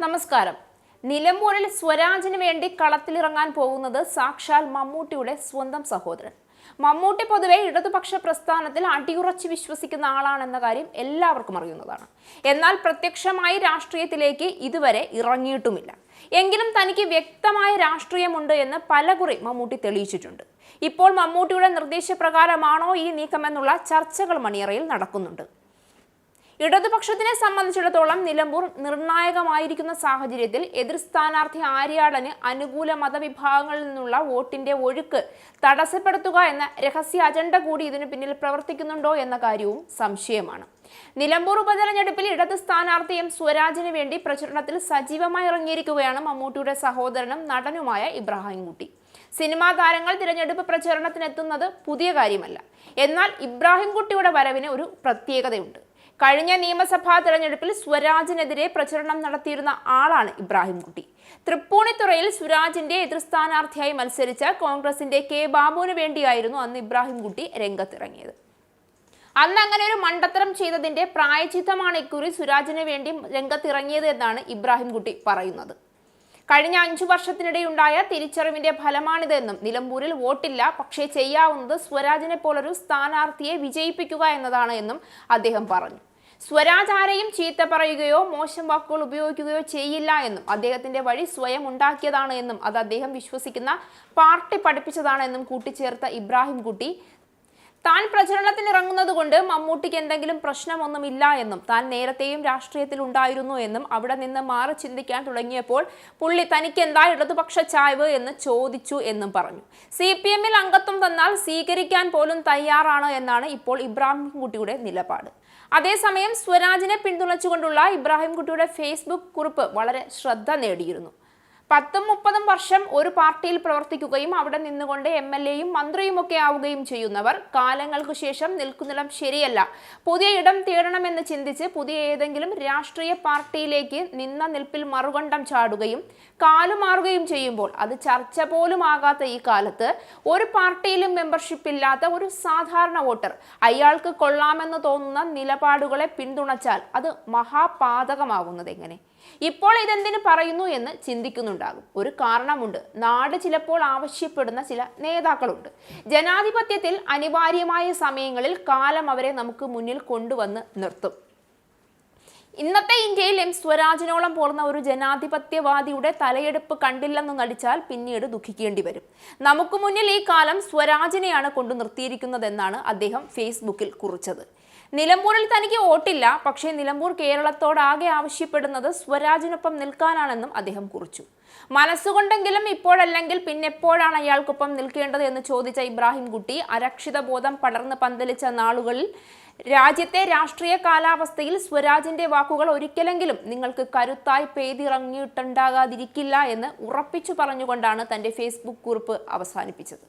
നമസ്കാരം. നിലമ്പൂരിൽ സ്വരാജിന് വേണ്ടി കളത്തിലിറങ്ങാൻ പോകുന്നത് സാക്ഷാൽ മമ്മൂട്ടിയുടെ സ്വന്തം സഹോദരൻ. മമ്മൂട്ടി പൊതുവെ ഇടതുപക്ഷ പ്രസ്ഥാനത്തിൽ അടിയുറച്ച് വിശ്വസിക്കുന്ന ആളാണെന്ന കാര്യം എല്ലാവർക്കും അറിയുന്നതാണ്. എന്നാൽ പ്രത്യക്ഷമായി രാഷ്ട്രീയത്തിലേക്ക് ഇതുവരെ ഇറങ്ങിയിട്ടുമില്ല. എങ്കിലും തനിക്ക് വ്യക്തമായ രാഷ്ട്രീയമുണ്ട് എന്ന് പലകുറി മമ്മൂട്ടി തെളിയിച്ചിട്ടുണ്ട്. ഇപ്പോൾ മമ്മൂട്ടിയുടെ നിർദ്ദേശപ്രകാരമാണോ ഈ നീക്കമെന്നുള്ള ചർച്ചകൾ മണിയറയിൽ നടക്കുന്നുണ്ട്. ഇടതുപക്ഷത്തിനെ സംബന്ധിച്ചിടത്തോളം നിലമ്പൂർ നിർണായകമായിരിക്കുന്ന സാഹചര്യത്തിൽ എതിർ സ്ഥാനാർത്ഥി ആര്യാടന് അനുകൂല മതവിഭാഗങ്ങളിൽ നിന്നുള്ള വോട്ടിന്റെ ഒഴുക്ക് തടസ്സപ്പെടുത്തുക എന്ന രഹസ്യ അജണ്ട കൂടി ഇതിനു പിന്നിൽ പ്രവർത്തിക്കുന്നുണ്ടോ എന്ന കാര്യവും സംശയമാണ്. നിലമ്പൂർ ഉപതെരഞ്ഞെടുപ്പിൽ ഇടത് സ്ഥാനാർത്ഥി എം സ്വരാജിന് വേണ്ടി പ്രചരണത്തിൽ സജീവമായി ഇറങ്ങിയിരിക്കുകയാണ് മമ്മൂട്ടിയുടെ സഹോദരനും നടനുമായ ഇബ്രാഹിംകുട്ടി. സിനിമാ താരങ്ങൾ തിരഞ്ഞെടുപ്പ് പ്രചരണത്തിനെത്തുന്നത് പുതിയ കാര്യമല്ല. എന്നാൽ ഇബ്രാഹിംകുട്ടിയുടെ വരവിന് ഒരു പ്രത്യേകതയുണ്ട്. കഴിഞ്ഞ നിയമസഭാ തെരഞ്ഞെടുപ്പിൽ സ്വരാജിനെതിരെ പ്രചരണം നടത്തിയിരുന്ന ആളാണ് ഇബ്രാഹിംകുട്ടി. തൃപ്പൂണിത്തുറയിൽ സ്വരാജിന്റെ എതിർ സ്ഥാനാർത്ഥിയായി മത്സരിച്ച കോൺഗ്രസിന്റെ കെ ബാബുവിന് വേണ്ടിയായിരുന്നു അന്ന് ഇബ്രാഹിംകുട്ടി രംഗത്തിറങ്ങിയത്. അന്ന് അങ്ങനെ ഒരു മണ്ടത്തരം ചെയ്തതിന്റെ പ്രായച്ചിത്തമാണ് ഇക്കുറി സ്വരാജിന് വേണ്ടി രംഗത്തിറങ്ങിയത് എന്നാണ് ഇബ്രാഹിംകുട്ടി പറയുന്നത്. കഴിഞ്ഞ 5 വർഷത്തിനിടെയുണ്ടായ തിരിച്ചറിവിന്റെ ഫലമാണിതെന്നും നിലമ്പൂരിൽ വോട്ടില്ല, പക്ഷേ ചെയ്യാവുന്നത് സ്വരാജിനെ പോലൊരു സ്ഥാനാർത്ഥിയെ വിജയിപ്പിക്കുക എന്നതാണ് എന്നും അദ്ദേഹം പറഞ്ഞു. സ്വരാജ് ആരെയും ചീത്ത പറയുകയോ മോശം വാക്കുകൾ ഉപയോഗിക്കുകയോ ചെയ്യില്ല എന്നും അദ്ദേഹത്തിന്റെ വഴി സ്വയം ഉണ്ടാക്കിയതാണ് എന്നും അത് അദ്ദേഹം വിശ്വസിക്കുന്ന പാർട്ടി പഠിപ്പിച്ചതാണ് എന്നും കൂട്ടിച്ചേർത്ത ഇബ്രാഹിംകുട്ടി താൻ പ്രചരണത്തിനിറങ്ങുന്നത് കൊണ്ട് മമ്മൂട്ടിക്ക് എന്തെങ്കിലും പ്രശ്നമൊന്നുമില്ല എന്നും താൻ നേരത്തെയും രാഷ്ട്രീയത്തിൽ ഉണ്ടായിരുന്നു എന്നും അവിടെ നിന്ന് മാറി ചിന്തിക്കാൻ തുടങ്ങിയപ്പോൾ പുള്ളി തനിക്ക് എന്താ ഇടതുപക്ഷ ചായ്വ് എന്ന് ചോദിച്ചു എന്നും പറഞ്ഞു. CPM-ൽ അംഗത്വം തന്നാൽ സ്വീകരിക്കാൻ പോലും തയ്യാറാണ് എന്നാണ് ഇപ്പോൾ ഇബ്രാഹിംകുട്ടിയുടെ നിലപാട്. അതേസമയം സ്വരാജിനെ പിന്തുണച്ചുകൊണ്ടുള്ള ഇബ്രാഹിംകുട്ടിയുടെ ഫേസ്ബുക്ക് കുറിപ്പ് വളരെ ശ്രദ്ധ നേടിയിരുന്നു. 10-30 വർഷം ഒരു പാർട്ടിയിൽ പ്രവർത്തിക്കുകയും അവിടെ നിന്നുകൊണ്ട് MLA-യും മന്ത്രിയുമൊക്കെ ആവുകയും ചെയ്യുന്നവർ കാലങ്ങൾക്ക് ശേഷം നിൽക്കുന്നിടം ശരിയല്ല, പുതിയ ഇടം തേടണമെന്ന് ചിന്തിച്ച് പുതിയ ഏതെങ്കിലും രാഷ്ട്രീയ പാർട്ടിയിലേക്ക് നിന്ന നിൽപ്പിൽ മറുകണ്ഠം ചാടുകയും കാലുമാറുകയും ചെയ്യുമ്പോൾ അത് ചർച്ച പോലും ആകാത്ത ഈ കാലത്ത് ഒരു പാർട്ടിയിലും മെമ്പർഷിപ്പ് ഇല്ലാത്ത ഒരു സാധാരണ വോട്ടർ അയാൾക്ക് കൊള്ളാമെന്ന് തോന്നുന്ന നിലപാടുകളെ പിന്തുണച്ചാൽ അത് മഹാപാതകമാകുന്നത് എങ്ങനെ? ഇപ്പോൾ ഇതെന്തിനു പറയുന്നു എന്ന് ചിന്തിക്കുന്നുണ്ടാകും. ഒരു കാരണമുണ്ട്. നാട് ചിലപ്പോൾ ആവശ്യപ്പെടുന്ന ചില നേതാക്കളുണ്ട്. ജനാധിപത്യത്തിൽ അനിവാര്യമായ സമയങ്ങളിൽ കാലം അവരെ നമുക്ക് മുന്നിൽ കൊണ്ടുവന്ന് നിർത്തും. ഇന്നത്തെ ഇന്ത്യയിൽ എം സ്വരാജിനോളം പോർന്ന ഒരു ജനാധിപത്യവാദിയുടെ തലയെടുപ്പ് കണ്ടില്ലെന്ന് നടിച്ചാൽ പിന്നീട് ദുഃഖിക്കേണ്ടി വരും. നമുക്ക് മുന്നിൽ ഈ കാലം സ്വരാജിനെയാണ് കൊണ്ടു നിർത്തിയിരിക്കുന്നതെന്നാണ് അദ്ദേഹം ഫേസ്ബുക്കിൽ കുറിച്ചത്. നിലമ്പൂരിൽ തനിക്ക് വോട്ടില്ല, പക്ഷേ നിലമ്പൂർ കേരളത്തോടാകെ ആവശ്യപ്പെടുന്നത് സ്വരാജിനൊപ്പം നിൽക്കാനാണെന്നും അദ്ദേഹം കുറിച്ചു. മനസ്സുകൊണ്ടെങ്കിലും ഇപ്പോഴല്ലെങ്കിൽ പിന്നെപ്പോഴാണ് അയാൾക്കൊപ്പം നിൽക്കേണ്ടത് എന്ന് ചോദിച്ച ഇബ്രാഹിംകുട്ടി അരക്ഷിത ബോധം പടർന്ന് പന്തലിച്ച നാളുകളിൽ രാജ്യത്തെ രാഷ്ട്രീയ കാലാവസ്ഥയിൽ സ്വരാജിന്റെ വാക്കുകൾ ഒരിക്കലെങ്കിലും നിങ്ങൾക്ക് കരുത്തായി പെയ്തിറങ്ങിയിട്ടുണ്ടാകാതിരിക്കില്ല എന്ന് ഉറപ്പിച്ചു പറഞ്ഞുകൊണ്ടാണ് തന്റെ ഫേസ്ബുക്ക് കുറിപ്പ് അവസാനിപ്പിച്ചത്.